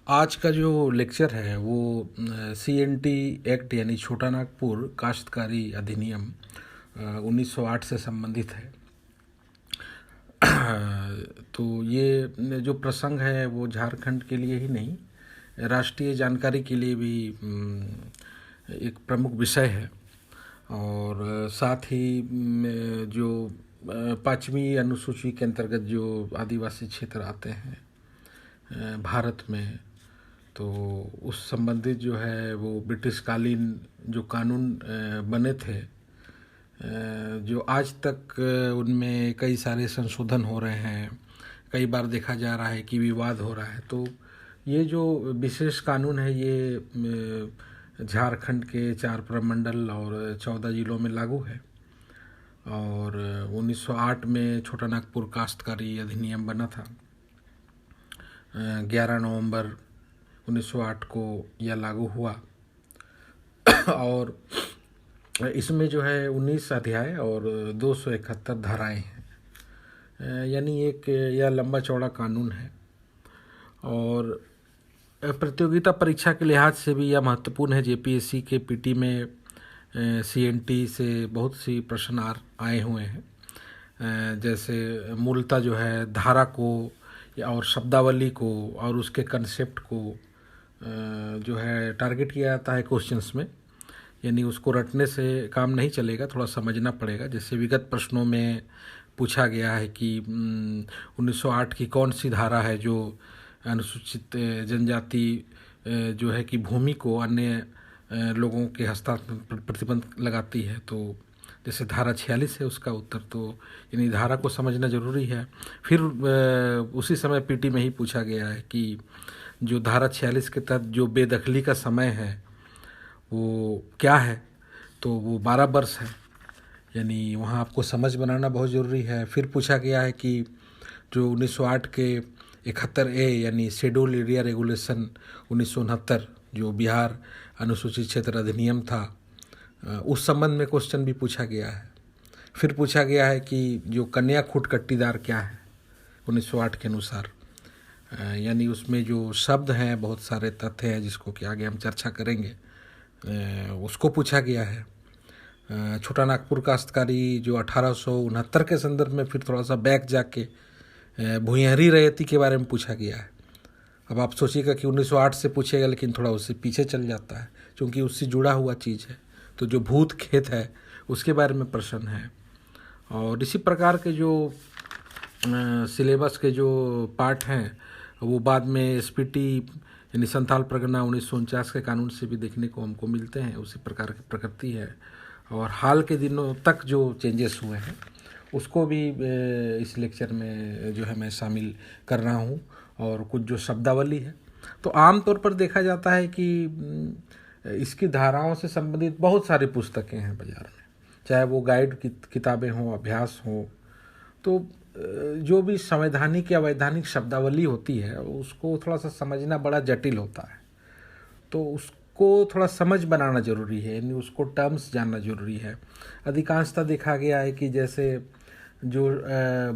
आज का जो लेक्चर है वो CNT एक्ट यानी छोटा नागपुर काश्तकारी अधिनियम 1908 से संबंधित है। तो ये जो प्रसंग है वो झारखंड के लिए ही नहीं, राष्ट्रीय जानकारी के लिए भी एक प्रमुख विषय है। और साथ ही जो पाँचवीं अनुसूची के अंतर्गत जो आदिवासी क्षेत्र आते हैं भारत में, तो उस संबंधित जो है वो ब्रिटिश कालीन जो कानून बने थे, जो आज तक उनमें कई सारे संशोधन हो रहे हैं, कई बार देखा जा रहा है कि विवाद हो रहा है। तो ये जो विशेष कानून है ये झारखंड के 4 प्रमंडल और 14 जिलों में लागू है। और 1908 में छोटा नागपुर काश्तकारी अधिनियम बना था। 11 नवंबर 1908 को यह लागू हुआ। और इसमें जो है 19 अध्याय और 271 धाराएं हैं, यानी एक यह लंबा चौड़ा कानून है। और प्रतियोगिता परीक्षा के लिहाज से भी यह महत्वपूर्ण है। JPSC के PT में CNT से बहुत सी प्रश्न आए हुए हैं, जैसे मूलतः जो है धारा को और शब्दावली को और उसके कंसेप्ट को जो है टारगेट किया जाता है क्वेश्चंस में, यानी उसको रटने से काम नहीं चलेगा, थोड़ा समझना पड़ेगा। जैसे विगत प्रश्नों में पूछा गया है कि 1908 की कौन सी धारा है जो अनुसूचित जनजाति जो है कि भूमि को अन्य लोगों के हस्तांतरण पर प्रतिबंध लगाती है। तो जैसे धारा 46 है उसका उत्तर, तो यानी धारा को समझना जरूरी है। फिर उसी समय PT में ही पूछा गया है कि जो धारा 46 के तहत जो बेदखली का समय है वो क्या है, तो वो 12 वर्ष है, यानी वहाँ आपको समझ बनाना बहुत ज़रूरी है। फिर पूछा गया है कि जो 1908 के 71A यानी शेड्यूल एरिया रेगुलेशन 1969 जो बिहार अनुसूचित क्षेत्र अधिनियम था, उस संबंध में क्वेश्चन भी पूछा गया है। फिर पूछा गया है कि जो कन्या खूट कट्टीदार क्या है 1908 के अनुसार, यानी उसमें जो शब्द हैं, बहुत सारे तथ्य हैं जिसको कि आगे हम चर्चा करेंगे, उसको पूछा गया है। छोटा नागपुर काश्तकारी जो 1869 के संदर्भ में फिर थोड़ा सा बैक जाके भुइंहरी रैयती के बारे में पूछा गया है। अब आप सोचिएगा कि 1908 से पूछेगा, लेकिन थोड़ा उससे पीछे चल जाता है क्योंकि उससे जुड़ा हुआ चीज़ है। तो जो भूत खेत है उसके बारे में प्रश्न है। और इसी प्रकार के जो सिलेबस के जो पार्ट हैं वो बाद में SPT यानी संथाल परगना 1949 के कानून से भी देखने को हमको मिलते हैं। उसी प्रकार की प्रकृति है। और हाल के दिनों तक जो चेंजेस हुए हैं उसको भी इस लेक्चर में जो है मैं शामिल कर रहा हूँ। और कुछ जो शब्दावली है, तो आम तौर पर देखा जाता है कि इसकी धाराओं से संबंधित बहुत सारी पुस्तकें हैं बाज़ार में, चाहे वो गाइड की किताबें हों, अभ्यास हों। तो जो भी संवैधानिक या वैधानिक शब्दावली होती है उसको थोड़ा सा समझना बड़ा जटिल होता है, तो उसको थोड़ा समझ बनाना ज़रूरी है, यानी उसको टर्म्स जानना ज़रूरी है। अधिकांशतः देखा गया है कि जैसे जो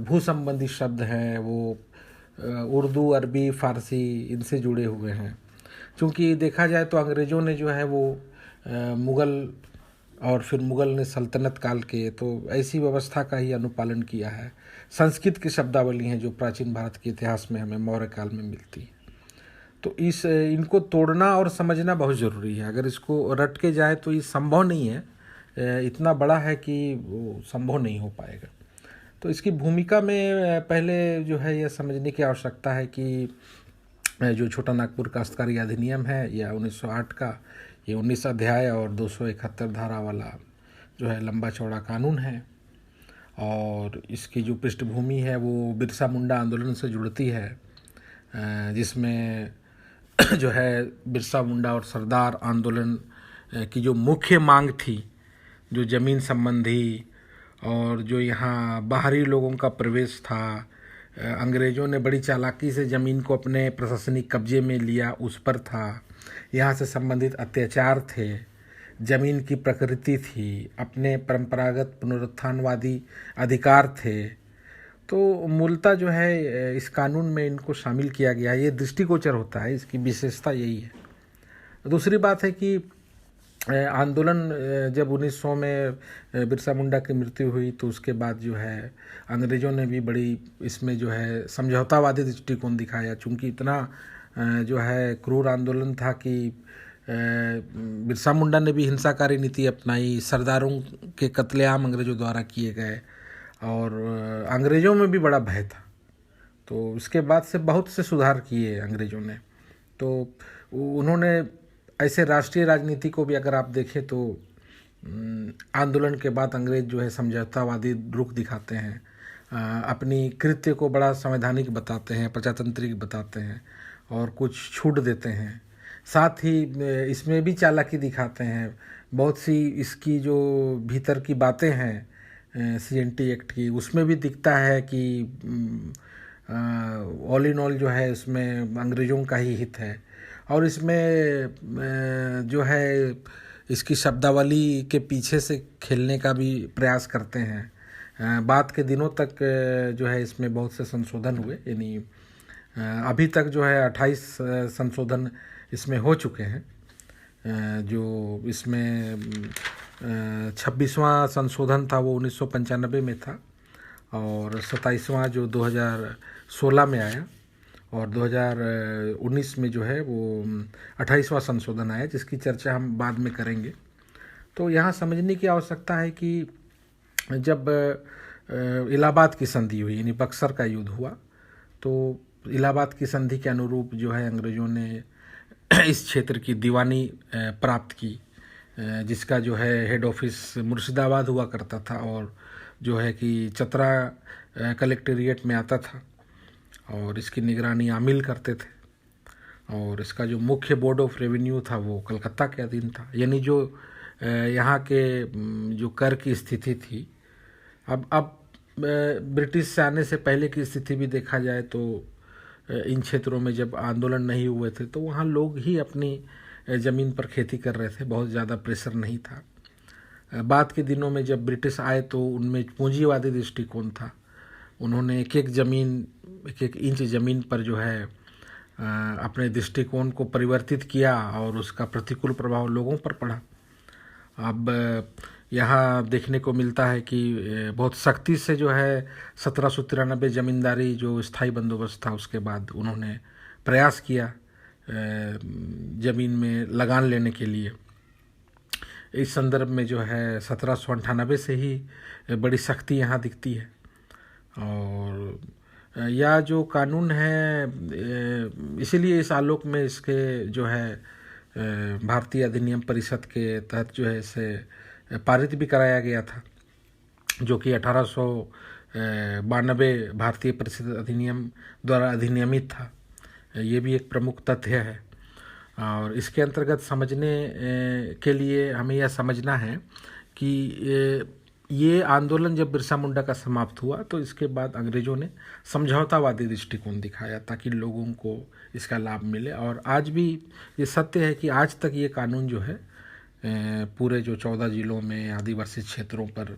भू संबंधी शब्द हैं वो उर्दू, अरबी, फ़ारसी इनसे जुड़े हुए हैं। क्योंकि देखा जाए तो अंग्रेज़ों ने जो है वो मुग़ल और फिर मुग़ल ने सल्तनत काल के, तो ऐसी व्यवस्था का ही अनुपालन किया है। संस्कृत की शब्दावली हैं जो प्राचीन भारत के इतिहास में हमें मौर्य काल में मिलती है। तो इनको तोड़ना और समझना बहुत ज़रूरी है। अगर इसको रट के जाए तो ये संभव नहीं है, इतना बड़ा है कि वो संभव नहीं हो पाएगा। तो इसकी भूमिका में पहले जो है यह समझने की आवश्यकता है कि जो छोटा नागपुर काश्तकारी अधिनियम है या 1908 का, ये 19 अध्याय और 271 धारा वाला जो है लंबा चौड़ा कानून है। और इसकी जो पृष्ठभूमि है वो बिरसा मुंडा आंदोलन से जुड़ती है, जिसमें जो है बिरसा मुंडा और सरदार आंदोलन की जो मुख्य मांग थी, जो ज़मीन संबंधी और जो यहाँ बाहरी लोगों का प्रवेश था, अंग्रेज़ों ने बड़ी चालाकी से ज़मीन को अपने प्रशासनिक कब्जे में लिया, उस पर था। यहाँ से संबंधित अत्याचार थे, ज़मीन की प्रकृति थी, अपने परंपरागत पुनरुत्थानवादी अधिकार थे। तो मूलतः जो है इस कानून में इनको शामिल किया गया है, ये दृष्टिगोचर होता है, इसकी विशेषता यही है। दूसरी बात है कि आंदोलन जब 1900 में बिरसा मुंडा की मृत्यु हुई तो उसके बाद जो है अंग्रेज़ों ने भी बड़ी इसमें जो है समझौतावादी दृष्टिकोण दिखाया, चूँकि इतना जो है क्रूर आंदोलन था कि बिरसा मुंडा ने भी हिंसाकारी नीति अपनाई, सरदारों के कत्लेआम अंग्रेज़ों द्वारा किए गए और अंग्रेज़ों में भी बड़ा भय था। तो इसके बाद से बहुत से सुधार किए अंग्रेज़ों ने। तो उन्होंने ऐसे राष्ट्रीय राजनीति को भी अगर आप देखें तो आंदोलन के बाद अंग्रेज जो है समझौतावादी रुख दिखाते हैं, अपनी कृत्य को बड़ा संवैधानिक बताते हैं, प्रजातांत्रिक बताते हैं और कुछ छूट देते हैं। साथ ही इसमें भी चालाकी दिखाते हैं, बहुत सी इसकी जो भीतर की बातें हैं CNT एक्ट की, उसमें भी दिखता है कि ऑल इन ऑल जो है उसमें अंग्रेज़ों का ही हित है। और इसमें जो है इसकी शब्दावली के पीछे से खेलने का भी प्रयास करते हैं। बाद के दिनों तक जो है इसमें बहुत से संशोधन हुए, यानी अभी तक जो है 28 संशोधन इसमें हो चुके हैं। जो इसमें 26वां संशोधन था वो 1995 में था और 27वां जो 2016 में आया और 2019 में जो है वो 28वां संशोधन आया, जिसकी चर्चा हम बाद में करेंगे। तो यहाँ समझने की आवश्यकता है कि जब इलाहाबाद की संधि हुई, यानी बक्सर का युद्ध हुआ, तो इलाहाबाद की संधि के अनुरूप जो है अंग्रेज़ों ने इस क्षेत्र की दीवानी प्राप्त की, जिसका जो है हेड ऑफिस मुर्शिदाबाद हुआ करता था और जो है कि चतरा कलेक्टेरिएट में आता था और इसकी निगरानी आमिल करते थे और इसका जो मुख्य बोर्ड ऑफ रेवेन्यू था वो कलकत्ता के अधीन था। यानी जो यहाँ के जो कर की स्थिति थी, अब ब्रिटिश से आने से पहले की स्थिति भी देखा जाए तो इन क्षेत्रों में जब आंदोलन नहीं हुए थे तो वहाँ लोग ही अपनी ज़मीन पर खेती कर रहे थे, बहुत ज़्यादा प्रेशर नहीं था। बाद के दिनों में जब ब्रिटिश आए तो उनमें पूंजीवादी दृष्टिकोण था, उन्होंने एक एक इंच ज़मीन पर जो है अपने दृष्टिकोण को परिवर्तित किया और उसका प्रतिकूल प्रभाव लोगों पर पड़ा। अब यहाँ देखने को मिलता है कि बहुत सख्ती से जो है 1793 ज़मींदारी जो स्थायी बंदोबस्त था उसके बाद उन्होंने प्रयास किया ज़मीन में लगान लेने के लिए। इस संदर्भ में जो है 1798 से ही बड़ी सख्ती यहाँ दिखती है। और यह जो कानून है, इसीलिए इस आलोक में इसके जो है भारतीय अधिनियम परिषद के तहत जो है इसे पारित भी कराया गया था, जो कि 1892 भारतीय परिषद अधिनियम द्वारा अधिनियमित था। ये भी एक प्रमुख तथ्य है और इसके अंतर्गत समझने के लिए हमें यह समझना है कि ये आंदोलन जब बिरसा मुंडा का समाप्त हुआ तो इसके बाद अंग्रेज़ों ने समझौतावादी दृष्टिकोण दिखाया ताकि लोगों को इसका लाभ मिले। और आज भी ये सत्य है कि आज तक ये कानून जो है पूरे जो 14 जिलों में आदिवासी क्षेत्रों पर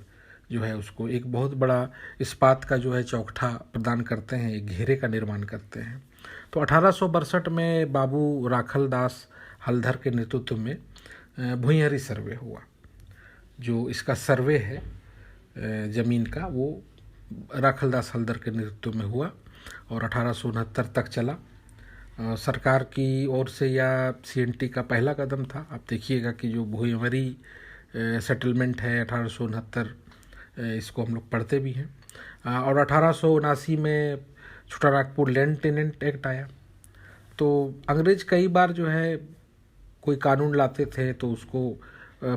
जो है उसको एक बहुत बड़ा इस्पात का जो है चौखटा प्रदान करते हैं, एक घेरे का निर्माण करते हैं। तो 1862 में बाबू राखल दास हल्दर के नेतृत्व में भुइंहरी सर्वे हुआ। जो इसका सर्वे है ज़मीन का वो राखलदास हल्दर के नेतृत्व में हुआ और 1869 तक चला। सरकार की ओर से यह CNT का पहला कदम था। आप देखिएगा कि जो भुइंहरी सेटलमेंट है 1869, इसको हम लोग पढ़ते भी हैं। और 1879 में छोटा नागपुर लैंड टेनेंट एक्ट आया। तो अंग्रेज कई बार जो है कोई कानून लाते थे तो उसको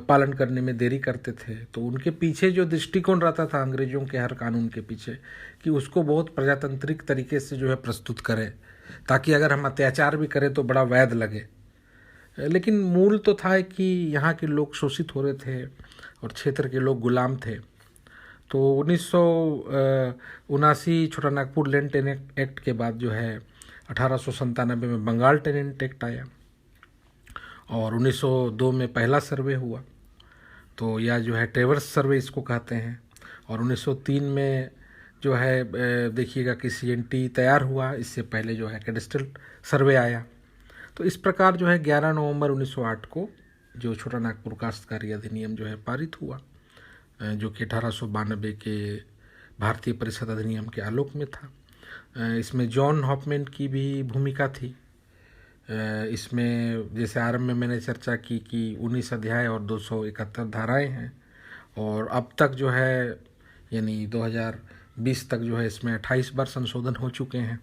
पालन करने में देरी करते थे, तो उनके पीछे जो दृष्टिकोण रहता था अंग्रेज़ों के हर कानून के पीछे कि उसको बहुत प्रजातांत्रिक तरीके से जो है प्रस्तुत करें ताकि अगर हम अत्याचार भी करें तो बड़ा वैध लगे। लेकिन मूल तो था कि यहाँ के लोग शोषित हो रहे थे और क्षेत्र के लोग गुलाम थे। तो 1979 छोटा नागपुर लैंड टेनेंट एक्ट के बाद जो है 1897 में बंगाल टेनेंट एक्ट आया और 1902 में पहला सर्वे हुआ, तो यह जो है ट्रेवर्स सर्वे इसको कहते हैं। और 1903 में जो है देखिएगा कि CNT तैयार हुआ, इससे पहले जो है कैडेस्ट्रल सर्वे आया। तो इस प्रकार जो है 11 नवंबर 1908 को जो छोटा नागपुर काश्तकारी अधिनियम जो है पारित हुआ, जो कि 1892 के भारतीय परिषद अधिनियम के आलोक में था। इसमें जॉन हॉफमैन की भी भूमिका थी। इसमें जैसे आरंभ में मैंने चर्चा की कि 19 अध्याय और 271 धाराएं हैं, और अब तक जो है यानी 2020 तक जो है इसमें 28 बार संशोधन हो चुके हैं।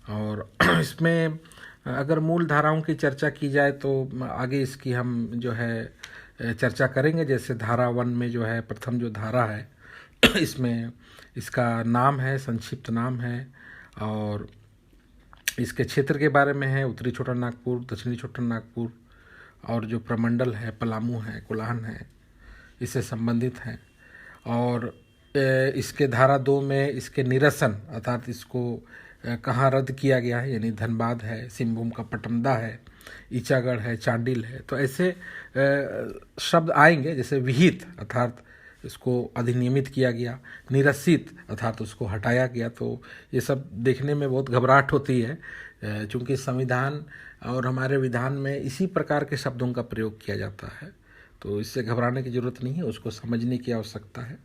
और इसमें अगर मूल धाराओं की चर्चा की जाए तो आगे इसकी हम जो है चर्चा करेंगे। जैसे धारा 1 में जो है प्रथम जो धारा है इसमें इसका नाम है, संक्षिप्त नाम है, और इसके क्षेत्र के बारे में है, उत्तरी छोटा नागपुर, दक्षिणी छोटा नागपुर, और जो प्रमंडल है पलामू है, कोल्हान है, इससे संबंधित है। और इसके धारा 2 में इसके निरसन अर्थात इसको कहाँ रद्द किया गया है, यानी धनबाद है, सिंहभूम का पटमदा है, ईचागढ़ है, चांडिल है, तो ऐसे शब्द आएंगे। जैसे विहित अर्थात इसको अधिनियमित किया गया, निरसित अर्थात उसको हटाया गया। तो ये सब देखने में बहुत घबराहट होती है, चूँकि संविधान और हमारे विधान में इसी प्रकार के शब्दों का प्रयोग किया जाता है, तो इससे घबराने की ज़रूरत नहीं है, उसको समझने की आवश्यकता है।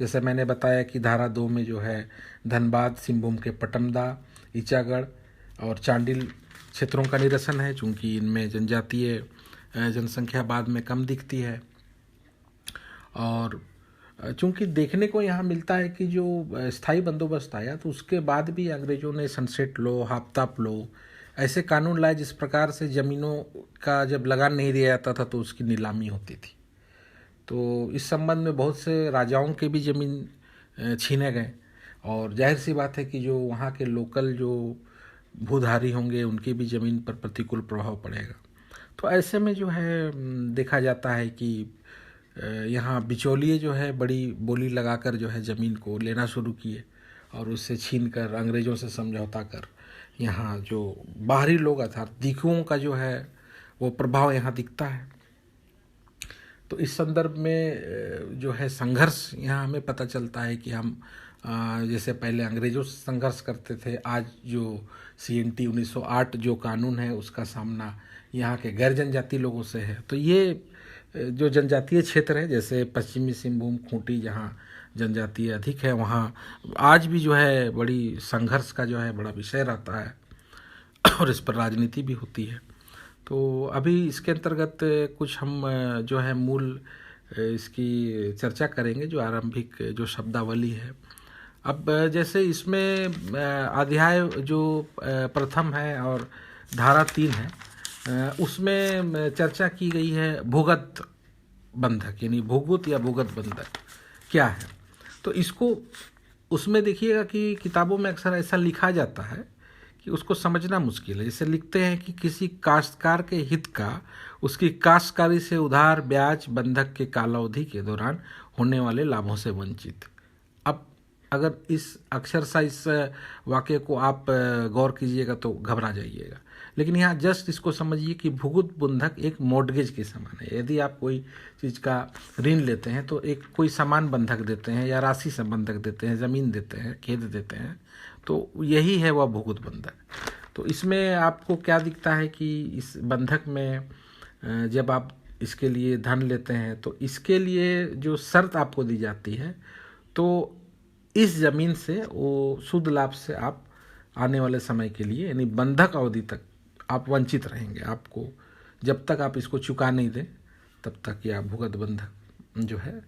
जैसे मैंने बताया कि धारा 2 में जो है धनबाद, सिंहभूम के पटमदा, ईचागढ़ और चांडिल क्षेत्रों का निरसन है, चूँकि इनमें जनजातीय जनसंख्या बाद में कम दिखती है। और चूँकि देखने को यहाँ मिलता है कि जो स्थायी बंदोबस्त आया तो उसके बाद भी अंग्रेज़ों ने सनसेट लॉ, हाफ्ताप लॉ ऐसे कानून लाए जिस प्रकार से ज़मीनों का जब लगान नहीं दिया जाता था तो उसकी नीलामी होती थी। तो इस संबंध में बहुत से राजाओं के भी ज़मीन छीने गए, और जाहिर सी बात है कि जो वहाँ के लोकल जो भूधारी होंगे उनकी भी ज़मीन पर प्रतिकूल प्रभाव पड़ेगा। तो ऐसे में जो है देखा जाता है कि यहाँ बिचौलिए जो है बड़ी बोली लगाकर जो है ज़मीन को लेना शुरू किए, और उससे छीन कर अंग्रेज़ों से समझौता कर यहाँ जो बाहरी लोग अर्थात दिखुओं का जो है वो प्रभाव यहाँ दिखता है। तो इस संदर्भ में जो है संघर्ष यहाँ हमें पता चलता है कि हम जैसे पहले अंग्रेज़ों से संघर्ष करते थे, आज जो CNT 1908 जो कानून है उसका सामना यहाँ के गैर जनजातीय लोगों से है। तो ये जो जनजातीय क्षेत्र है, जैसे पश्चिमी सिंहभूम, खूंटी, जहाँ जनजातीय अधिक है, वहाँ आज भी जो है बड़ी संघर्ष का जो है बड़ा विषय रहता है, और इस पर राजनीति भी होती है। तो अभी इसके अंतर्गत कुछ हम जो है मूल इसकी चर्चा करेंगे, जो आरंभिक जो शब्दावली है। अब जैसे इसमें अध्याय जो प्रथम है और धारा 3 है, उसमें चर्चा की गई है भूगत बंधक, यानी भूगुत या भूगत बंधक क्या है। तो इसको उसमें देखिएगा कि किताबों में अक्सर ऐसा लिखा जाता है कि उसको समझना मुश्किल है। जैसे लिखते हैं कि किसी काश्तकार के हित का उसकी काश्तकारी से उधार ब्याज बंधक के कालावधि के दौरान होने वाले लाभों से वंचित। अब अगर इस अक्षर सा इस वाक्य को आप गौर कीजिएगा तो घबरा जाइएगा, लेकिन यहाँ जस्ट इसको समझिए कि भूगुत बंधक एक मॉर्गेज के समान है। यदि आप कोई चीज़ का ऋण लेते हैं तो एक कोई सामान बंधक देते हैं या राशि से बंधक देते हैं, ज़मीन देते हैं, खेत देते हैं, तो यही है वह भूगुत बंधक। तो इसमें आपको क्या दिखता है कि इस बंधक में जब आप इसके लिए धन लेते हैं तो इसके लिए जो शर्त आपको दी जाती है, तो इस ज़मीन से वो शुद्ध लाभ से आप आने वाले समय के लिए यानी बंधक अवधि तक आप वंचित रहेंगे। आपको जब तक आप इसको चुका नहीं दें तब तक यह भूगत बंधक जो है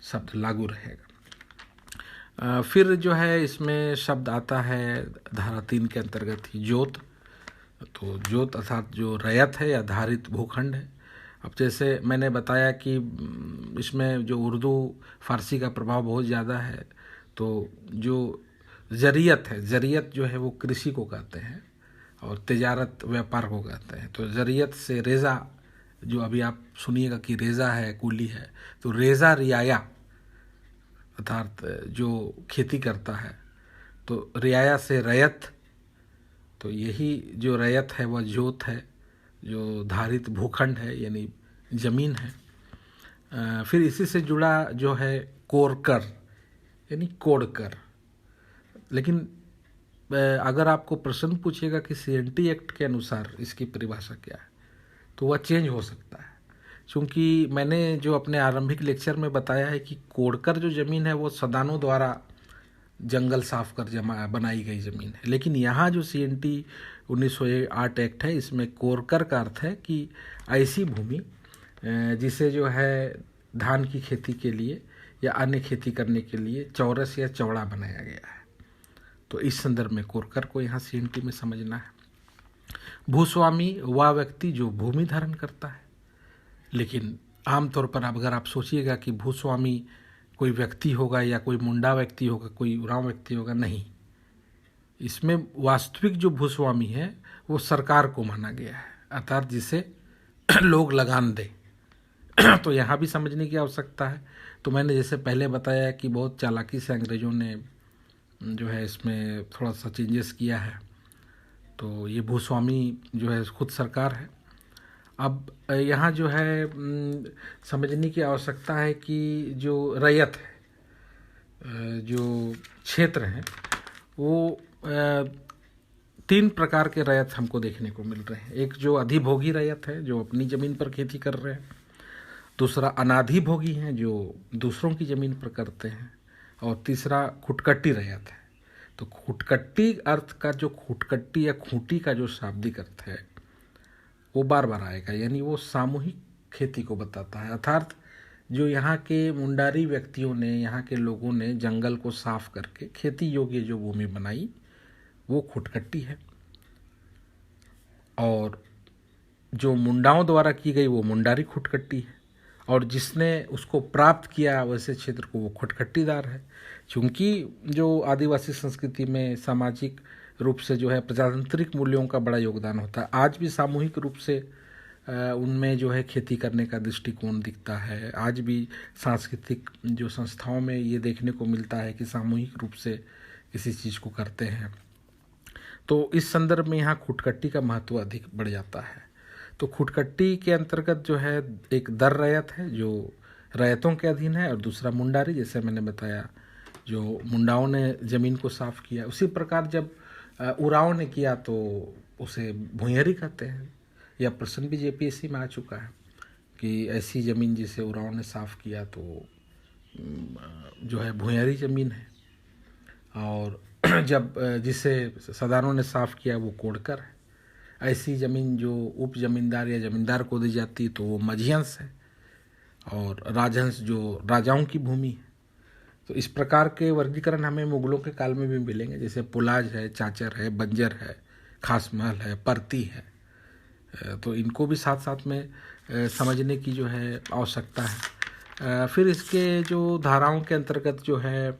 शब्द लागू रहेगा। फिर जो है इसमें शब्द आता है धारा 3 के अंतर्गत ही जोत। तो जोत अर्थात जो रैयत है या धारित भूखंड है। अब जैसे मैंने बताया कि इसमें जो उर्दू फारसी का प्रभाव बहुत ज़्यादा है, तो जो ज़रियत है, ज़रियत जो है वो कृषि को कहते हैं और तिजारत व्यापार को कहते हैं। तो ज़रियत से रेज़ा, जो अभी आप सुनिएगा कि रेज़ा है, कूली है, तो रेज़ा रियाया अर्थात जो खेती करता है, तो रियाया से रैयत, तो यही जो रैयत है वह जोत है, जो धारित भूखंड है यानी ज़मीन है। फिर इसी से जुड़ा जो है कोरकर यानी कोड़कर, लेकिन अगर आपको प्रश्न पूछेगा कि CNT एक्ट के अनुसार इसकी परिभाषा क्या है, तो वह चेंज हो सकता है। क्योंकि मैंने जो अपने आरंभिक लेक्चर में बताया है कि कोड़कर जो ज़मीन है वो सदानों द्वारा जंगल साफ कर जमा बनाई गई ज़मीन है। लेकिन यहाँ जो CNT 1908 एक्ट है, इसमें कोड़कर का अर्थ है कि ऐसी भूमि जिसे जो है धान की खेती के लिए या अन्य खेती करने के लिए चौरस या चौड़ा बनाया गया है। तो इस संदर्भ में कोड़कर को यहाँ CNT में समझना है। भूस्वामी वह व्यक्ति जो भूमि धारण करता है। लेकिन आमतौर पर अगर आप सोचिएगा कि भूस्वामी कोई व्यक्ति होगा या कोई मुंडा व्यक्ति होगा, कोई उरांव व्यक्ति होगा, नहीं। इसमें वास्तविक जो भूस्वामी है वो सरकार को माना गया है, अर्थात जिसे लोग लगान दें। तो यहाँ भी समझने की आवश्यकता है। तो मैंने जैसे पहले बताया कि बहुत चालाकी से अंग्रेज़ों ने जो है इसमें थोड़ा सा चेंजेस किया है। तो ये भूस्वामी जो है खुद सरकार है। अब यहाँ जो है समझने की आवश्यकता है कि जो रैयत है, जो क्षेत्र हैं, वो 3 प्रकार के रैयत हमको देखने को मिल रहे हैं। एक जो अधिभोगी रैयत है, जो अपनी ज़मीन पर खेती कर रहे हैं। दूसरा अनाधिभोगी हैं, जो दूसरों की ज़मीन पर करते हैं। और तीसरा खुटकट्टी रैयत है। तो खुटकट्टी अर्थ का जो खुटकट्टी या खूंटी का जो शाब्दिक अर्थ है वो बार बार आएगा, यानी वो सामूहिक खेती को बताता है। अर्थात जो यहाँ के मुंडारी व्यक्तियों ने, यहाँ के लोगों ने जंगल को साफ करके खेती योग्य जो भूमि बनाई वो खुटकट्टी है। और जो मुंडाओं द्वारा की गई वो मुंडारी खुटकट्टी है। और जिसने उसको प्राप्त किया वैसे क्षेत्र को वो खुटकट्टीदार है। क्योंकि जो आदिवासी संस्कृति में सामाजिक रूप से जो है प्रजातांत्रिक मूल्यों का बड़ा योगदान होता है। आज भी सामूहिक रूप से उनमें जो है खेती करने का दृष्टिकोण दिखता है। आज भी सांस्कृतिक जो संस्थाओं में ये देखने को मिलता है कि सामूहिक रूप से किसी चीज़ को करते हैं। तो इस संदर्भ में यहाँ खुटकट्टी का महत्व अधिक बढ़ जाता है। तो खुटकट्टी के अंतर्गत जो है एक दर रैयत है जो रैयतों के अधीन है, और दूसरा मुंडारी, जैसे मैंने बताया जो मुंडाओं ने ज़मीन को साफ किया। उसी प्रकार जब उरांव ने किया तो उसे भुंयरी कहते हैं। यह प्रश्न भी JPSC में आ चुका है कि ऐसी ज़मीन जिसे उरांव ने साफ किया तो जो है भुंयरी ज़मीन है। और जब जिसे सदानों ने साफ किया वो कोड़कर है। ऐसी ज़मीन जो उप जमींदार या ज़मींदार को दी जाती तो वो मझियंस है। और राजहंस जो राजाओं की भूमि है। तो इस प्रकार के वर्गीकरण हमें मुगलों के काल में भी मिलेंगे, जैसे पुलाज है, चाचर है, बंजर है, खास महल है, परती है। तो इनको भी साथ साथ में समझने की जो है आवश्यकता है। फिर इसके जो धाराओं के अंतर्गत जो है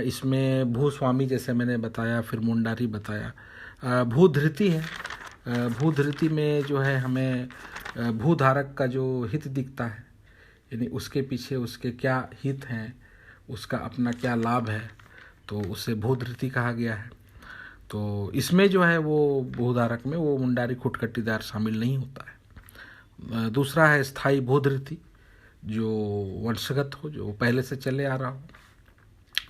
इसमें भूस्वामी जैसे मैंने बताया, फिर मुंडारी बताया। भूधृति है। भूधृति में जो है हमें भूधारक का जो हित दिखता है, यानी उसके पीछे उसके क्या हित हैं, उसका अपना क्या लाभ है, तो उसे भूधृति कहा गया है। तो इसमें जो है वो भूधारक में वो मुंडारी खुटकट्टीदार शामिल नहीं होता है। दूसरा है स्थायी भूधृति जो वंशगत हो, जो पहले से चले आ रहा हो,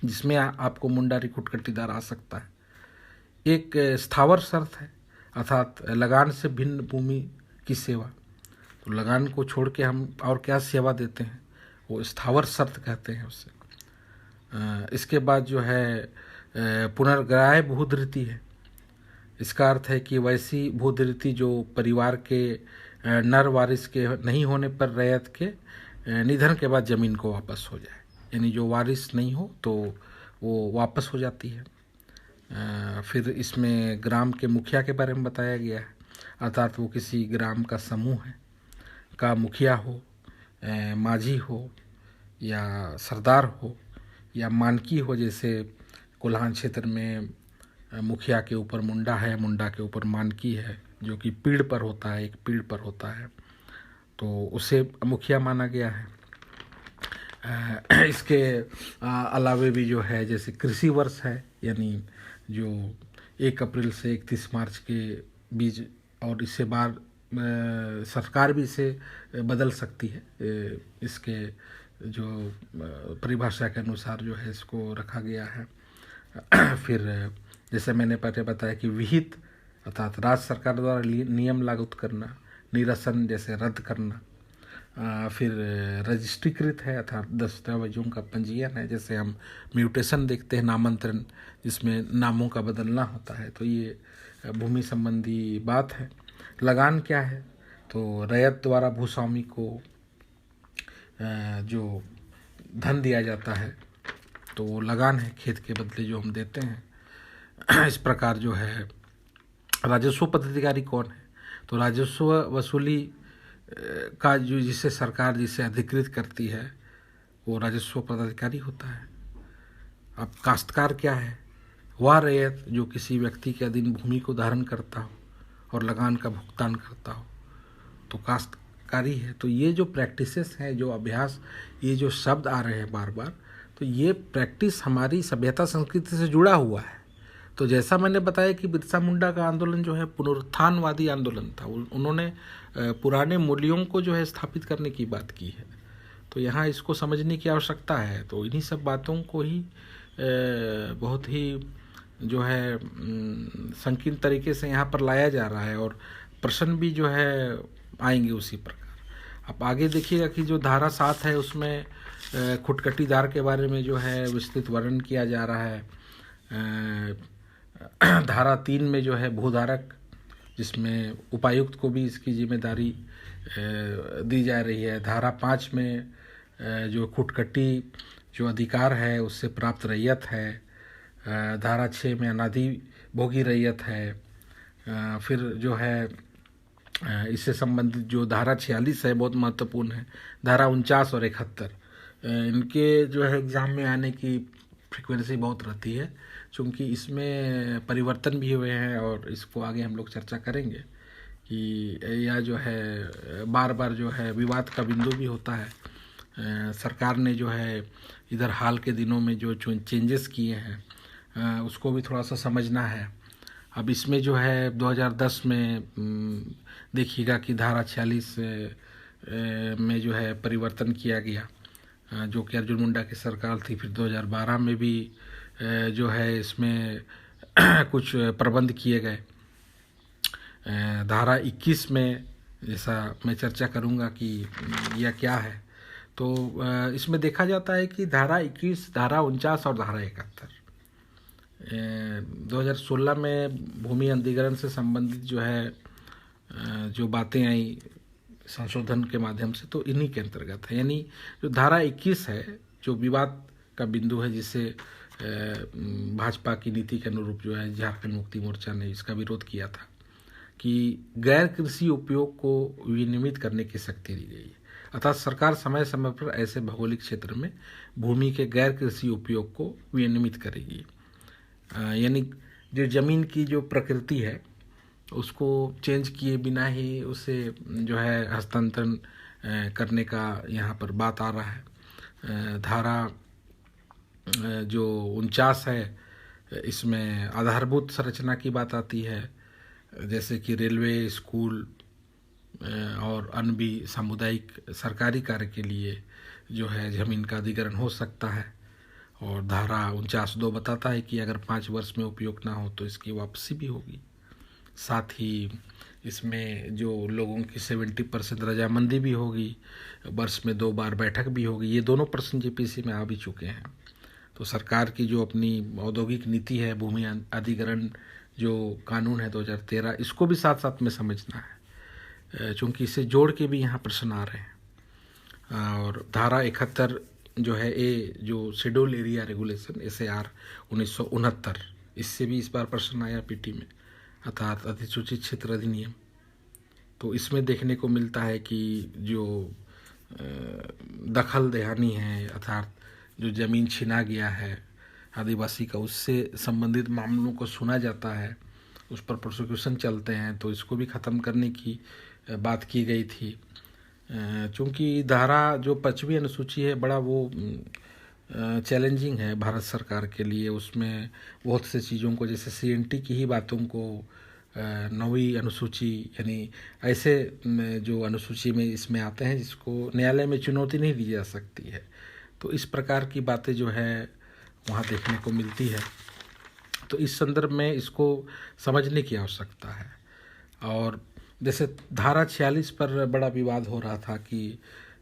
जिसमें आपको मुंडारी खुटकट्टीदार आ सकता है। एक स्थावर शर्त है, अर्थात लगान से भिन्न भूमि की सेवा। तो लगान को छोड़ के हम और क्या सेवा देते हैं, वो स्थावर शर्त कहते हैं उससे। इसके बाद जो है पुनर्ग्राह्य भूधृति है। इसका अर्थ है कि वैसी भूधृति जो परिवार के नर वारिस के नहीं होने पर रैयत के निधन के बाद ज़मीन को वापस हो जाए, यानी जो वारिस नहीं हो तो वो वापस हो जाती है। फिर इसमें ग्राम के मुखिया के बारे में बताया गया है, अर्थात वो किसी ग्राम का समूह है का मुखिया हो, माझी हो या सरदार हो या मानकी हो। जैसे कोल्हान क्षेत्र में मुखिया के ऊपर मुंडा है, मुंडा के ऊपर मानकी है, जो कि पीढ़ पर होता है, एक पीढ़ पर होता है, तो उसे मुखिया माना गया है। इसके अलावे भी जो है जैसे कृषि वर्ष है, यानी जो 1 अप्रैल से 31 मार्च के बीच, और इससे बाद सरकार भी इसे बदल सकती है। इसके जो परिभाषा के अनुसार जो है इसको रखा गया है। फिर जैसे मैंने पहले बताया कि विहित अर्थात राज्य सरकार द्वारा नियम लागू करना, निरसन जैसे रद्द करना। फिर रजिस्ट्रीकृत है अर्थात दस्तावेजों का पंजीयन है, जैसे हम म्यूटेशन देखते हैं, नामांतरण जिसमें नामों का बदलना होता है, तो ये भूमि संबंधी बात है। लगान क्या है, तो रैयत द्वारा भूस्वामी को जो धन दिया जाता है तो वो लगान है, खेत के बदले जो हम देते हैं। इस प्रकार जो है राजस्व पदाधिकारी कौन है, तो राजस्व वसूली का जो जिसे सरकार जिसे अधिकृत करती है वो राजस्व पदाधिकारी होता है। अब काश्तकार क्या है, वह रैयत जो किसी व्यक्ति के अधीन भूमि को धारण करता हो और लगान का भुगतान करता हो, तो काश्तकारी है। तो ये जो प्रैक्टिसेस हैं, जो अभ्यास, ये जो शब्द आ रहे हैं बार बार, तो ये प्रैक्टिस हमारी सभ्यता संस्कृति से जुड़ा हुआ है। तो जैसा मैंने बताया कि बिरसा मुंडा का आंदोलन जो है पुनरुत्थानवादी आंदोलन था, उन्होंने पुराने मूल्यों को जो है स्थापित करने की बात की है। तो यहाँ इसको समझने की आवश्यकता है। तो इन्हीं सब बातों को ही बहुत ही जो है संकीर्ण तरीके से यहाँ पर लाया जा रहा है और प्रश्न भी जो है आएंगे उसी प्रकार। अब आगे देखिएगा कि जो धारा 7 है उसमें खुटकटीदार के बारे में जो है विस्तृत वर्णन किया जा रहा है। धारा 3 में जो है भूधारक, जिसमें उपायुक्त को भी इसकी जिम्मेदारी दी जा रही है। धारा 5 में जो खुटकटी जो अधिकार है उससे प्राप्त रैयत है। धारा 6 में अनादि भोगी रैयत है। फिर जो है इससे संबंधित जो धारा 46 है बहुत महत्वपूर्ण है। धारा 49 और 71 इनके जो है एग्ज़ाम में आने की फ्रिक्वेंसी बहुत रहती है, क्योंकि इसमें परिवर्तन भी हुए हैं और इसको आगे हम लोग चर्चा करेंगे कि यह जो है बार बार जो है विवाद का बिंदु भी होता है। सरकार ने जो है इधर हाल के दिनों में जो चेंजेस किए हैं उसको भी थोड़ा सा समझना है। अब इसमें जो है 2010 में देखिएगा कि धारा 46 में जो है परिवर्तन किया गया, जो कि अर्जुन मुंडा की सरकार थी। फिर 2012 में भी जो है इसमें कुछ प्रबंध किए गए। धारा 21 में जैसा मैं चर्चा करूंगा कि यह क्या है, तो इसमें देखा जाता है कि धारा 21, धारा 49 और धारा 71 2016 में भूमि अधिग्रहण से संबंधित जो है जो बातें आई संशोधन के माध्यम से, तो इन्हीं के अंतर्गत है। यानी जो धारा 21 है जो विवाद का बिंदु है, जिसे भाजपा की नीति के अनुरूप जो है झारखंड मुक्ति मोर्चा ने इसका विरोध किया था कि गैर कृषि उपयोग को विनियमित करने की शक्ति दी गई है। अर्थात सरकार समय समय पर ऐसे भौगोलिक क्षेत्र में भूमि के गैर कृषि उपयोग को विनियमित करेगी। यानी जो जमीन की जो प्रकृति है उसको चेंज किए बिना ही उसे जो है हस्तांतरण करने का यहाँ पर बात आ रहा है। धारा जो 49 है इसमें आधारभूत संरचना की बात आती है, जैसे कि रेलवे, स्कूल और अन्य भी सामुदायिक सरकारी कार्य के लिए जो है जमीन का अधिग्रहण हो सकता है। और धारा 49(2) बताता है कि अगर 5 वर्ष में उपयोग ना हो तो इसकी वापसी भी होगी। साथ ही इसमें जो लोगों की 70% रजामंदी भी होगी, वर्ष में 2 बार बैठक भी होगी। ये दोनों प्रश्न जीपीसी में आ भी चुके हैं। तो सरकार की जो अपनी औद्योगिक नीति है, भूमि अधिग्रहण जो कानून है 2013, इसको भी साथ साथ में समझना है, क्योंकि इसे जोड़ के भी यहाँ प्रश्न आ रहे हैं। और धारा 71 जो है जो शेड्यूल एरिया रेगुलेशन SAR 1969, इससे भी इस बार प्रश्न आया पीटी में, अर्थात अधिसूचित क्षेत्र अधिनियम। तो इसमें देखने को मिलता है कि जो दखल देहानी है, अर्थात जो ज़मीन छीना गया है आदिवासी का, उससे संबंधित मामलों को सुना जाता है, उस पर प्रोसिक्यूशन चलते हैं, तो इसको भी ख़त्म करने की बात की गई थी। चूँकि धारा जो 5वीं अनुसूची है बड़ा वो चैलेंजिंग है भारत सरकार के लिए। उसमें बहुत से चीज़ों को, जैसे CNT की ही बातों को 9वीं अनुसूची, यानी ऐसे जो अनुसूची में इसमें आते हैं जिसको न्यायालय में चुनौती नहीं दी जा सकती है। तो इस प्रकार की बातें जो है वहाँ देखने को मिलती है। तो इस संदर्भ में इसको समझने की आवश्यकता है। और जैसे धारा 46 पर बड़ा विवाद हो रहा था कि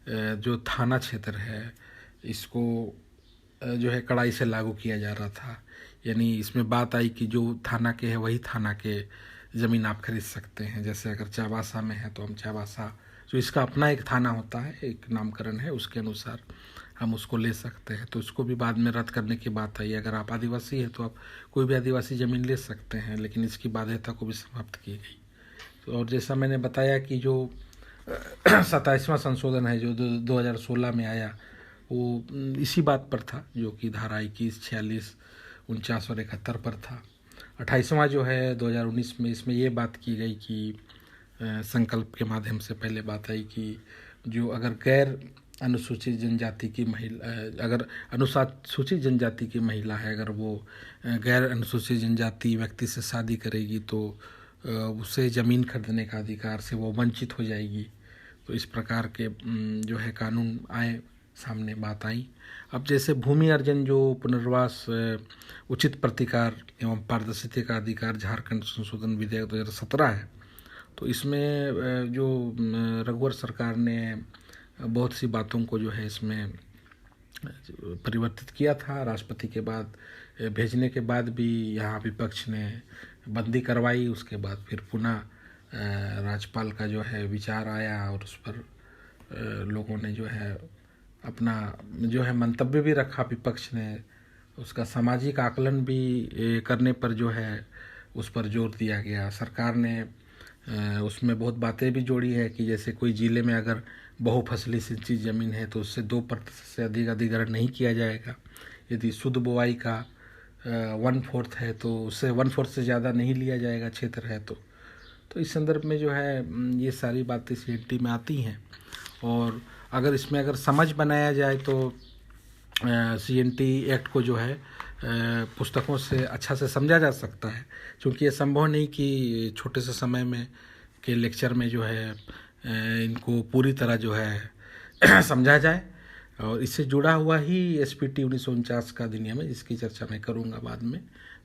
जो थाना क्षेत्र है इसको जो है कड़ाई से लागू किया जा रहा था, यानी इसमें बात आई कि जो थाना के है वही थाना के ज़मीन आप खरीद सकते हैं। जैसे अगर चाबासा में है तो हम चाबासा, जो इसका अपना एक थाना होता है, एक नामकरण है, उसके अनुसार हम उसको ले सकते हैं। तो उसको भी बाद में रद्द करने की बात आई। अगर आप आदिवासी है तो आप कोई भी आदिवासी ज़मीन ले सकते हैं, लेकिन इसकी बाध्यता को भी समाप्त की गई। तो और जैसा मैंने बताया कि जो 27वां संशोधन है जो 2016 में आया, वो इसी बात पर था, जो कि धारा 21, 46, 49 और 71 पर था। 28वां जो है 2019 में, इसमें ये बात की गई कि संकल्प के माध्यम से पहले बात आई कि जो अगर गैर अनुसूचित जनजाति की महिला, अगर अनुसूचित जनजाति की महिला है, अगर वो गैर अनुसूचित जनजाति व्यक्ति से शादी करेगी तो उसे ज़मीन खरीदने का अधिकार से वो वंचित हो जाएगी। तो इस प्रकार के जो है कानून आए, सामने बात आई। अब जैसे भूमि अर्जन, जो पुनर्वास, उचित प्रतिकार एवं पारदर्शिता का अधिकार झारखंड संशोधन विधेयक 2017 है, तो इसमें जो रघुवर सरकार ने बहुत सी बातों को जो है इसमें परिवर्तित किया था। राष्ट्रपति के बाद भेजने के बाद भी यहाँ विपक्ष ने बंदी करवाई, उसके बाद फिर पुनः राज्यपाल का जो है विचार आया और उस पर लोगों ने जो है अपना जो है मंतव्य भी रखा। विपक्ष ने उसका सामाजिक आकलन भी करने पर जो है उस पर जोर दिया गया। सरकार ने उसमें बहुत बातें भी जोड़ी है कि जैसे कोई ज़िले में अगर बहुफसली सिंचित ज़मीन है तो उससे 2% से अधिक अधिग्रहण नहीं किया जाएगा। यदि शुद्ध बुआई का 1/4 है तो उससे 1/4 से ज़्यादा नहीं लिया जाएगा, क्षेत्र है तो इस संदर्भ में जो है ये सारी बातें CNT में आती हैं। और अगर इसमें अगर समझ बनाया जाए तो CNT एक्ट को जो है पुस्तकों से अच्छा से समझा जा सकता है, क्योंकि ये संभव नहीं कि छोटे से समय में के लेक्चर में जो है इनको पूरी तरह जो है समझा जाए। और इससे जुड़ा हुआ ही SPT 1949 का अधिनियम है, जिसकी चर्चा मैं करूँगा बाद में,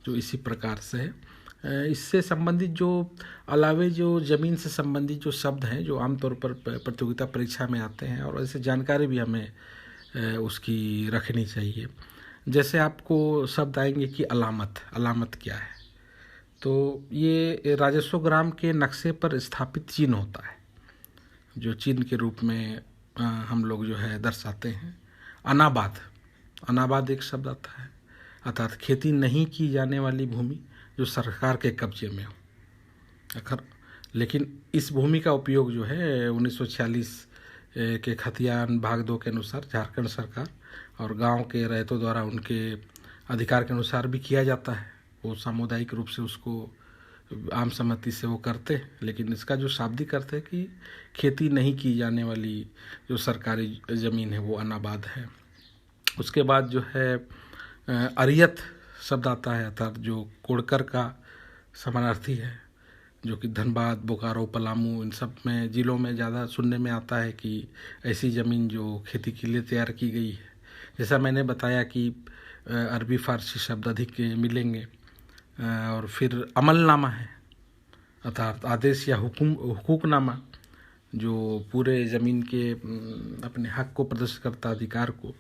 जो इसी प्रकार से है। इससे संबंधित जो अलावे जो ज़मीन से संबंधित जो शब्द हैं जो आमतौर पर प्रतियोगिता परीक्षा में आते हैं, और ऐसे जानकारी भी हमें उसकी रखनी चाहिए। जैसे आपको शब्द आएंगे कि अलामत क्या है, तो ये राजस्व ग्राम के नक्शे पर स्थापित चिन्ह होता है, जो चिन्ह के रूप में हम लोग जो है दर्शाते हैं। अनाबाद एक शब्द आता है, अर्थात खेती नहीं की जाने वाली भूमि जो सरकार के कब्जे में हो। लेकिन इस भूमि का उपयोग जो है 1946 के खतियान भाग 2 के अनुसार झारखंड सरकार और गांव के रैयतों द्वारा उनके अधिकार के अनुसार भी किया जाता है। वो सामुदायिक रूप से उसको आम सहमति से वो करते हैं, लेकिन इसका जो शाब्दिक अर्थ है कि खेती नहीं की जाने वाली जो सरकारी ज़मीन है वो अनाबाद है। उसके बाद जो है अरियत शब्द आता है, अर्थात जो कोड़कर का समानार्थी है, जो कि धनबाद, बोकारो, पलामू, इन सब में ज़िलों में ज़्यादा सुनने में आता है कि ऐसी ज़मीन जो खेती के लिए तैयार की गई है। जैसा मैंने बताया कि अरबी फ़ारसी शब्द अधिक मिलेंगे। और फिर अमलनामा है, अर्थात आदेश या हुकूकनामा, जो पूरे ज़मीन के अपने हक को प्रदर्शित करता अधिकार को।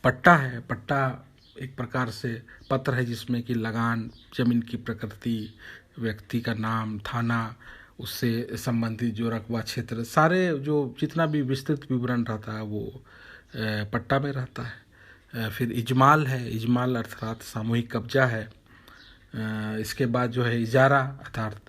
पट्टा है, पट्टा एक प्रकार से पत्र है जिसमें कि लगान, ज़मीन की प्रकृति, व्यक्ति का नाम, थाना, उससे संबंधित जो रकबा क्षेत्र, सारे जो जितना भी विस्तृत विवरण रहता है वो पट्टा में रहता है। फिर इजमाल है, इजमाल अर्थात सामूहिक कब्जा है। इसके बाद जो है इजारा, अर्थात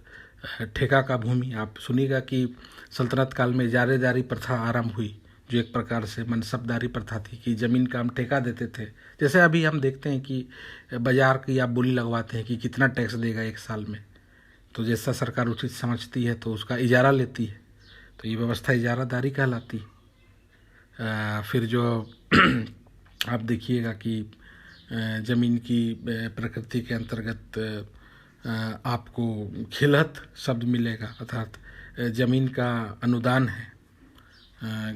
ठेका का भूमि। आप सुनिएगा कि सल्तनत काल में इजारेदारी प्रथा आरंभ हुई, जो एक प्रकार से मनसबदारी प्रथा थी कि ज़मीन का हम ठेका देते थे। जैसे अभी हम देखते हैं कि बाज़ार की आप बोली लगवाते हैं कि कितना टैक्स देगा 1 साल में, तो जैसा सरकार उचित समझती है तो उसका इजारा लेती है, तो ये व्यवस्था इजारादारी कहलाती है। फिर जो आप देखिएगा कि ज़मीन की प्रकृति के अंतर्गत आपको खिलहत शब्द मिलेगा, अर्थात ज़मीन का अनुदान है।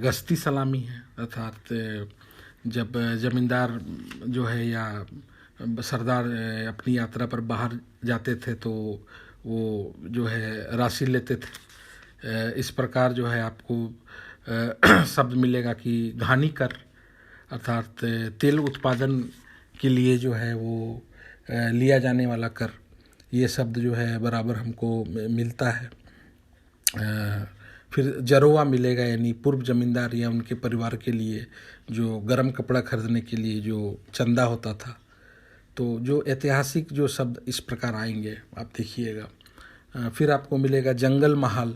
गश्ती सलामी है, अर्थात जब ज़मींदार जो है या सरदार अपनी यात्रा पर बाहर जाते थे तो वो जो है राशि लेते थे। इस प्रकार जो है आपको शब्द मिलेगा कि घानी कर, अर्थात तेल उत्पादन के लिए जो है वो लिया जाने वाला कर, ये शब्द जो है बराबर हमको मिलता है। फिर जरोवा मिलेगा, यानी पूर्व जमींदार या उनके परिवार के लिए जो गर्म कपड़ा खरीदने के लिए जो चंदा होता था। तो जो ऐतिहासिक जो शब्द इस प्रकार आएंगे आप देखिएगा। फिर आपको मिलेगा जंगल महाल,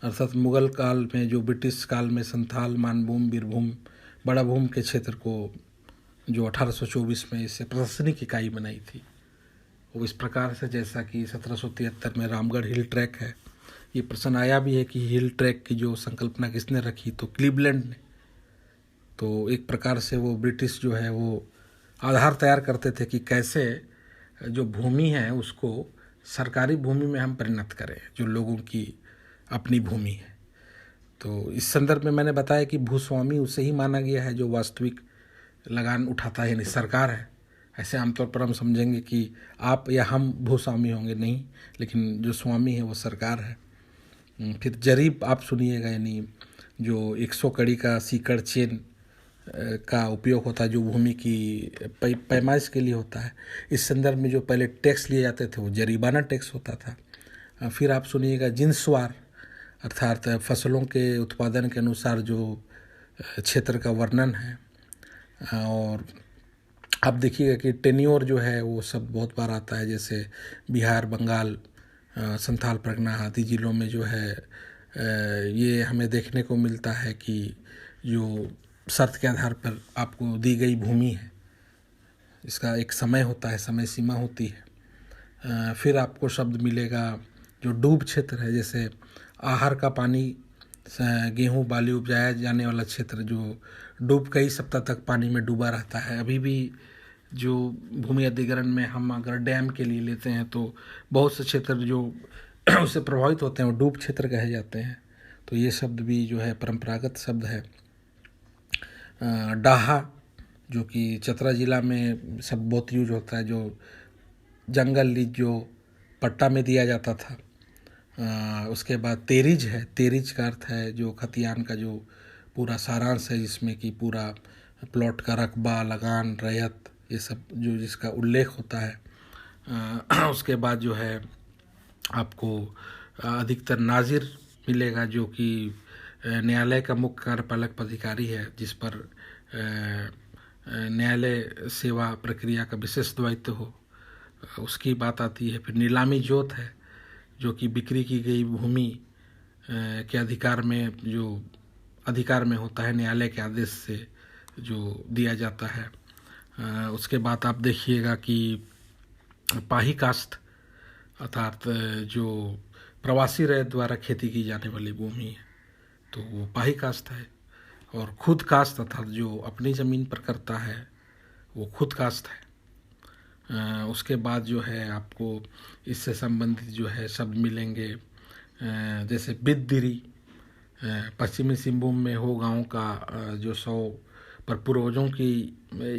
अर्थात मुगल काल में जो ब्रिटिश काल में संथाल, मानभूम, बीरभूम, बड़ा भूम के क्षेत्र को जो 1824 में इसे प्रशासनिक इकाई बनाई थी, वो इस प्रकार से जैसा कि 1773 में रामगढ़ हिल ट्रैक है। ये प्रश्न आया भी है कि हिल ट्रैक की जो संकल्पना किसने रखी, तो क्लीवलैंड ने। तो एक प्रकार से वो ब्रिटिश जो है वो आधार तैयार करते थे कि कैसे जो भूमि है उसको सरकारी भूमि में हम परिणत करें, जो लोगों की अपनी भूमि है। तो इस संदर्भ में मैंने बताया कि भूस्वामी उसे ही माना गया है जो वास्तविक लगान उठाता है, यानी सरकार है। ऐसे आमतौर पर हम समझेंगे कि आप या हम भूस्वामी होंगे, नहीं, लेकिन जो स्वामी है वो सरकार है। फिर जरीब आप सुनिएगा, यानी जो 100 कड़ी का सीकड़ चेन का उपयोग होता है जो भूमि की पैमाइश के लिए होता है। इस संदर्भ में जो पहले टैक्स लिए जाते थे वो जरीबाना टैक्स होता था। फिर आप सुनिएगा जिन्सवार, अर्थात फसलों के उत्पादन के अनुसार जो क्षेत्र का वर्णन है। और आप देखिएगा कि टेन्योर जो है वो सब बहुत बार आता है, जैसे बिहार, बंगाल, संथाल परगना आदि जिलों में जो है ये हमें देखने को मिलता है कि जो शर्त के आधार पर आपको दी गई भूमि है, इसका एक समय होता है, समय सीमा होती है। फिर आपको शब्द मिलेगा जो डूब क्षेत्र है, जैसे आहर का पानी, गेहूँ बाली उपजाया जाने वाला क्षेत्र जो डूब कई सप्ताह तक पानी में डूबा रहता है। अभी भी जो भूमि अधिग्रहण में हम अगर डैम के लिए लेते हैं तो बहुत से क्षेत्र जो उससे प्रभावित होते हैं वो डूब क्षेत्र कहे जाते हैं। तो ये शब्द भी जो है परंपरागत शब्द है। डाहा, जो कि चतरा जिला में सब बहुत यूज होता है, जो जंगल लीज जो पट्टा में दिया जाता था। उसके बाद तेरिज है, तेरिज का अर्थ है जो खतियान का जो पूरा सारांश है, जिसमें कि पूरा प्लॉट का रकबा, लगान, रैयत, ये सब जो जिसका उल्लेख होता है। उसके बाद जो है आपको अधिकतर नाजिर मिलेगा, जो कि न्यायालय का मुख्य कार्यपालक पदाधिकारी है, जिस पर न्यायालय सेवा प्रक्रिया का विशेष दायित्व हो, उसकी बात आती है। फिर नीलामी जोत है, जो कि बिक्री की गई भूमि के अधिकार में होता है, न्यायालय के आदेश से जो दिया जाता है। उसके बाद आप देखिएगा कि पाही कास्ट, अर्थात जो प्रवासी रैयत द्वारा खेती की जाने वाली भूमि है, तो वो पाही कास्ट है। और खुद कास्ट, अर्थात जो अपनी ज़मीन पर करता है वो खुद कास्ट है। उसके बाद जो है आपको इससे संबंधित जो है शब्द मिलेंगे, जैसे बिद्दिरी, पश्चिमी सिंहभूम में हो गांव का जो 100 पर पूर्वजों की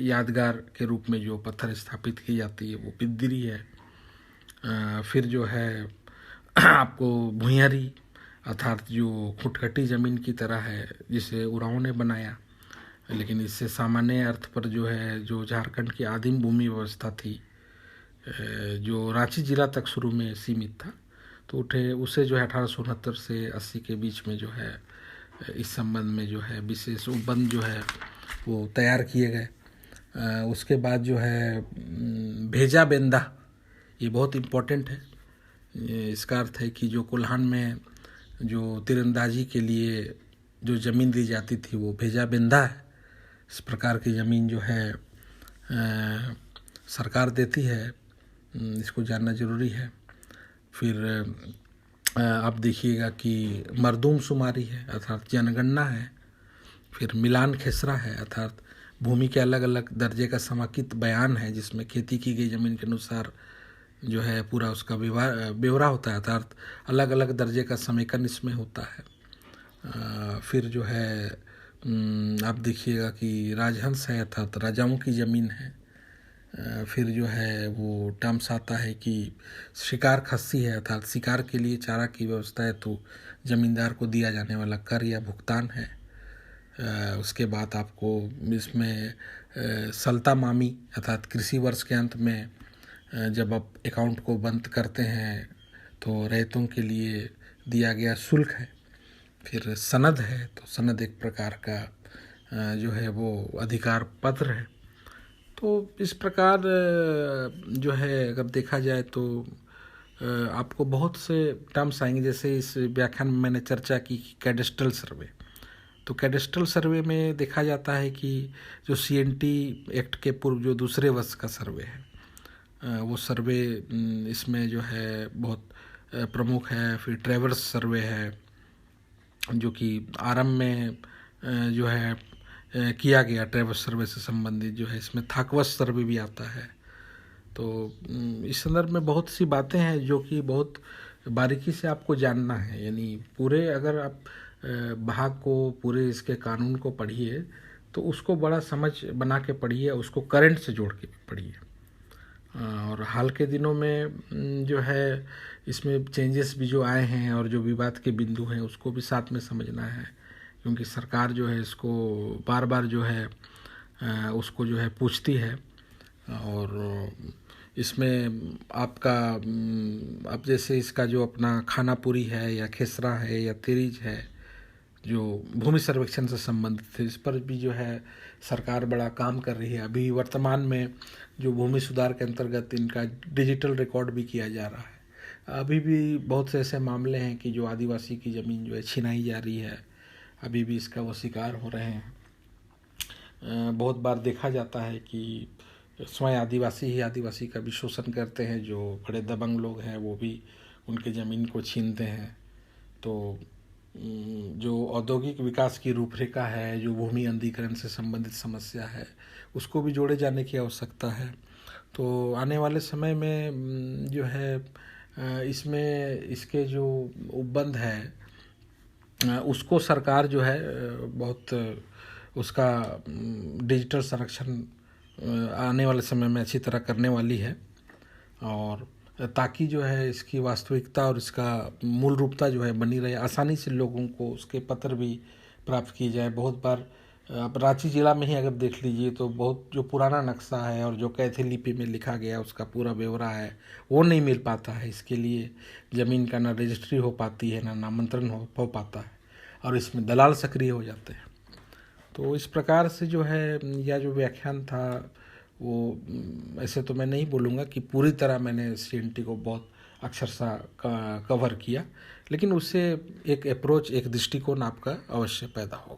यादगार के रूप में जो पत्थर स्थापित की जाती है वो बिद्दिरी है। फिर जो है आपको भुइयारी, अर्थात जो खुटखटी ज़मीन की तरह है जिसे उरांव ने बनाया, लेकिन इससे सामान्य अर्थ पर जो है जो झारखंड की आदिम भूमि व्यवस्था थी, जो रांची जिला तक शुरू में सीमित था, तो उसे जो है 1869 से 80 के बीच में जो है इस संबंध में जो है विशेष उपबंध जो है वो तैयार किए गए। उसके बाद जो है भेजा बेंदा, ये बहुत इम्पोर्टेंट है। इसका अर्थ है कि जो कोल्हान में जो तीरंदाजी के लिए जो ज़मीन दी जाती थी वो भेजा बेंदा है। इस प्रकार की ज़मीन जो है सरकार देती है, इसको जानना ज़रूरी है। फिर आप देखिएगा कि मरदूम शुमारी है, अर्थात जनगणना है। फिर मिलान खेसरा है, अर्थात भूमि के अलग अलग दर्जे का समाकित बयान है, जिसमें खेती की गई ज़मीन के अनुसार जो है पूरा उसका ब्यौरा होता है, अर्थात अलग अलग दर्जे का समेकन इसमें होता है। फिर जो है आप देखिएगा कि राजहंस है, अर्थात राजाओं की ज़मीन है। फिर जो है वो टर्म्स आता है कि शिकार खस्सी है, अर्थात शिकार के लिए चारा की व्यवस्था है तो ज़मींदार को दिया जाने वाला कर या भुगतान है। उसके बाद आपको इसमें सल्ता मामी अर्थात कृषि वर्ष के अंत में जब आप अकाउंट को बंद करते हैं तो रैयतों के लिए दिया गया शुल्क है। फिर सनद है, तो सनद एक प्रकार का जो है वो अधिकार पत्र है। तो इस प्रकार जो है अगर देखा जाए तो आपको बहुत से टर्म्स आएंगे। जैसे इस व्याख्यान में मैंने चर्चा की कैडेस्ट्रल सर्वे, तो कैडेस्ट्रल सर्वे में देखा जाता है कि जो CNT एक्ट के पूर्व जो दूसरे वर्ष का सर्वे है वो सर्वे इसमें जो है बहुत प्रमुख है। फिर ट्रेवर्स सर्वे है जो कि आरंभ में जो है किया गया ट्रेवर्स सर्वे से संबंधित जो है, इसमें थाकवस सर्वे भी आता है। तो इस संदर्भ में बहुत सी बातें हैं जो कि बहुत बारीकी से आपको जानना है। यानी पूरे अगर आप भाग को पूरे इसके कानून को पढ़िए तो उसको बड़ा समझ बना के पढ़िए, उसको करंट से जोड़ के पढ़िए। और हाल के दिनों में जो है इसमें चेंजेस भी जो आए हैं और जो विवाद के बिंदु हैं उसको भी साथ में समझना है, क्योंकि सरकार जो है इसको बार बार जो है उसको जो है पूछती है। और इसमें आपका अब जैसे इसका जो अपना खानापुरी है या खेसरा है या तेरीज है जो भूमि सर्वेक्षण से संबंधित है, इस पर भी जो है सरकार बड़ा काम कर रही है। अभी वर्तमान में जो भूमि सुधार के अंतर्गत इनका डिजिटल रिकॉर्ड भी किया जा रहा है। अभी भी बहुत से ऐसे मामले हैं कि जो आदिवासी की ज़मीन जो है छिनाई जा रही है, अभी भी इसका वो शिकार हो रहे हैं। बहुत बार देखा जाता है कि स्वयं आदिवासी ही आदिवासी का भी शोषण करते हैं, जो बड़े दबंग लोग हैं वो भी उनके ज़मीन को छीनते हैं। तो जो औद्योगिक विकास की रूपरेखा है, जो भूमि अंधीकरण से संबंधित समस्या है, उसको भी जोड़े जाने की आवश्यकता है। तो आने वाले समय में जो है इसमें इसके जो उपबंध है उसको सरकार जो है बहुत उसका डिजिटल संरक्षण आने वाले समय में अच्छी तरह करने वाली है, और ताकि जो है इसकी वास्तविकता और इसका मूल रूपता जो है बनी रहे, आसानी से लोगों को उसके पत्र भी प्राप्त किए जाए। बहुत बार आप रांची जिला में ही अगर देख लीजिए तो बहुत जो पुराना नक्शा है और जो कैथी लिपि में लिखा गया उसका पूरा ब्यौरा है वो नहीं मिल पाता है। इसके लिए ज़मीन का ना रजिस्ट्री हो पाती है, ना नामांतरण हो पाता है, और इसमें दलाल सक्रिय हो जाते हैं। तो इस प्रकार से जो है यह जो व्याख्यान था वो ऐसे तो मैं नहीं बोलूँगा कि पूरी तरह मैंने CNT को बहुत अक्षरशः कवर किया, लेकिन उससे एक अप्रोच, एक दृष्टिकोण आपका अवश्य पैदा होगा।